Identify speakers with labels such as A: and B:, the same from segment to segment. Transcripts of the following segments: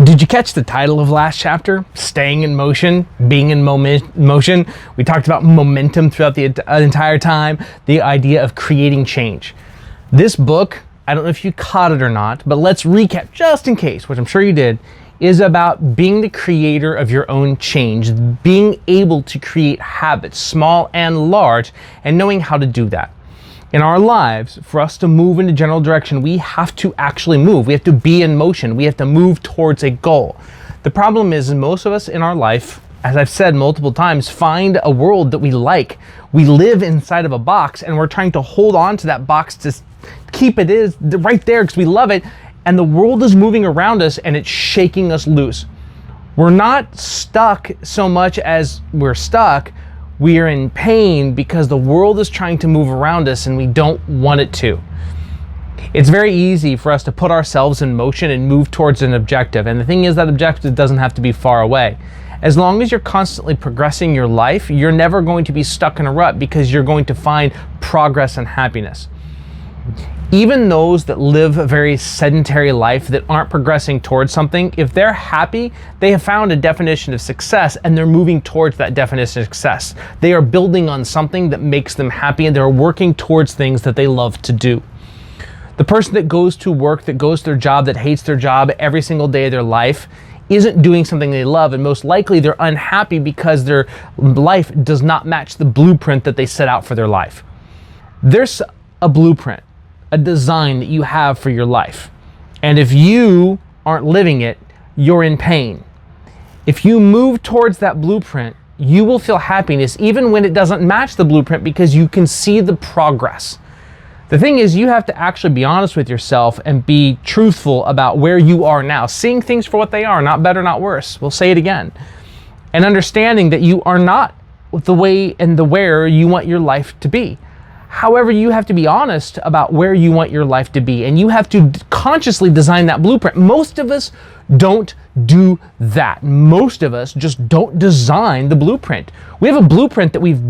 A: Did you catch the title of last chapter? Staying in motion, being in motion. We talked about momentum throughout the entire time, the idea of creating change. This book, I don't know if you caught it or not, but let's recap just in case, which I'm sure you did, is about being the creator of your own change, being able to create habits, small and large, and knowing how to do that. In our lives, for us to move in a general direction, we have to actually move. We have to be in motion. We have to move towards a goal. The problem is most of us in our life, as I've said multiple times, find a world that we like. We live inside of a box and we're trying to hold on to that box to keep it is right there because we love it. And the world is moving around us and it's shaking us loose. We're not stuck so much as we're stuck. We are in pain because the world is trying to move around us and we don't want it to. It's very easy for us to put ourselves in motion and move towards an objective. And the thing is, that objective doesn't have to be far away. As long as you're constantly progressing your life, you're never going to be stuck in a rut because you're going to find progress and happiness. Even those that live a very sedentary life that aren't progressing towards something, if they're happy, they have found a definition of success and they're moving towards that definition of success. They are building on something that makes them happy and they're working towards things that they love to do. The person that goes to work, that goes to their job, that hates their job every single day of their life isn't doing something they love, and most likely they're unhappy because their life does not match the blueprint that they set out for their life. There's a blueprint, a design that you have for your life. And if you aren't living it, you're in pain. If you move towards that blueprint, you will feel happiness even when it doesn't match the blueprint because you can see the progress. The thing is, you have to actually be honest with yourself and be truthful about where you are now, seeing things for what they are, not better, not worse. We'll say it again. And understanding that you are not the way and the where you want your life to be. However, you have to be honest about where you want your life to be, and you have to consciously design that blueprint. Most of us don't do that. Most of us just don't design the blueprint. We have a blueprint that we've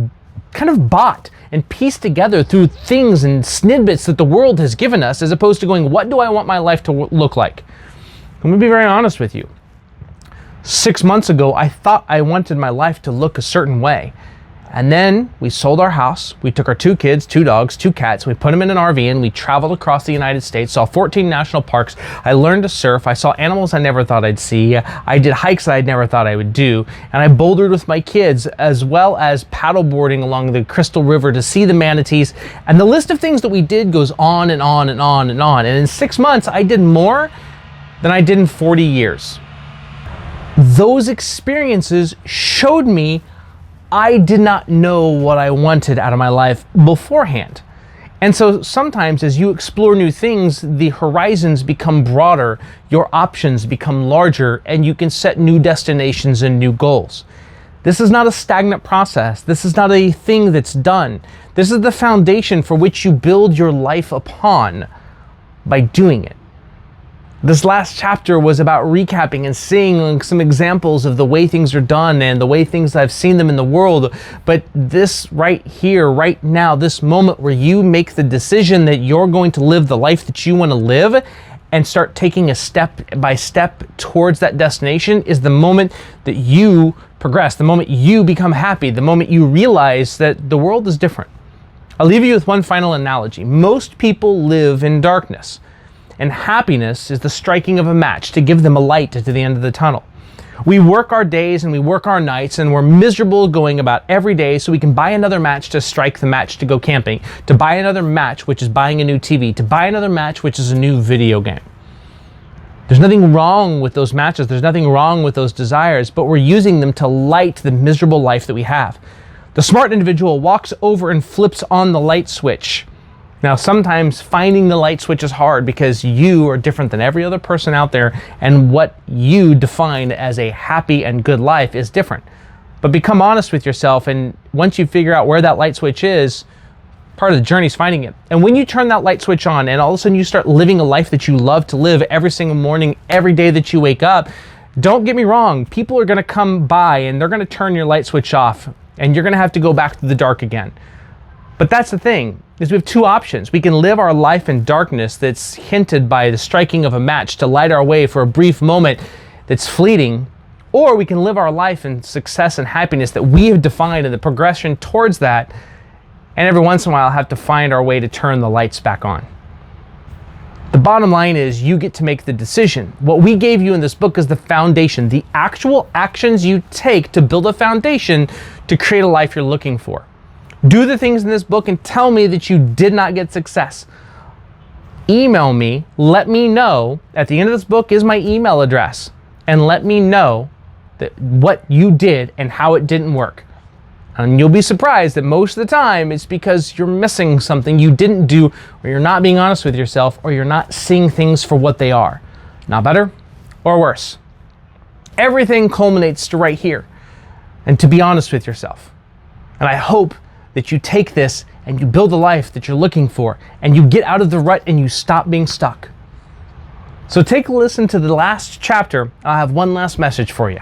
A: kind of bought and pieced together through things and snippets that the world has given us, as opposed to going, what do I want my life to look like? I'm gonna be very honest with you. 6 months ago, I thought I wanted my life to look a certain way. And then we sold our house, we took our 2 kids, 2 dogs, 2 cats, we put them in an RV and we traveled across the United States, saw 14 national parks. I learned to surf, I saw animals I never thought I'd see, I did hikes I never thought I would do, and I bouldered with my kids as well as paddleboarding along the Crystal River to see the manatees. And the list of things that we did goes on and on and on and on. And in 6 months, I did more than I did in 40 years. Those experiences showed me I did not know what I wanted out of my life beforehand. And so sometimes as you explore new things, the horizons become broader, your options become larger, and you can set new destinations and new goals. This is not a stagnant process. This is not a thing that's done. This is the foundation for which you build your life upon by doing it. This last chapter was about recapping and seeing some examples of the way things are done and the way things I've seen them in the world. But this right here, right now, this moment where you make the decision that you're going to live the life that you want to live and start taking a step by step towards that destination is the moment that you progress, the moment you become happy, the moment you realize that the world is different. I'll leave you with one final analogy. Most people live in darkness. And happiness is the striking of a match to give them a light to the end of the tunnel. We work our days and we work our nights and we're miserable going about every day so we can buy another match to strike the match to go camping, to buy another match, which is buying a new TV, to buy another match, which is a new video game. There's nothing wrong with those matches. There's nothing wrong with those desires, but we're using them to light the miserable life that we have. The smart individual walks over and flips on the light switch. Now, sometimes finding the light switch is hard because you are different than every other person out there, and what you define as a happy and good life is different. But become honest with yourself, and once you figure out where that light switch is, part of the journey is finding it. And when you turn that light switch on and all of a sudden you start living a life that you love to live every single morning, every day that you wake up, don't get me wrong, people are gonna come by and they're gonna turn your light switch off and you're gonna have to go back to the dark again. But that's the thing, is we have 2 options. We can live our life in darkness that's hinted by the striking of a match to light our way for a brief moment that's fleeting, or we can live our life in success and happiness that we have defined and the progression towards that, and every once in a while have to find our way to turn the lights back on. The bottom line is you get to make the decision. What we gave you in this book is the foundation, the actual actions you take to build a foundation to create a life you're looking for. Do the things in this book and tell me that you did not get success. Email me, let me know. At the end of this book is my email address, and let me know that what you did and how it didn't work. And you'll be surprised that most of the time it's because you're missing something you didn't do, or you're not being honest with yourself, or you're not seeing things for what they are. Not better or worse. Everything culminates to right here, and to be honest with yourself. And I hope that you take this and you build the life that you're looking for, and you get out of the rut and you stop being stuck. So take a listen to the last chapter. I'll have one last message for you.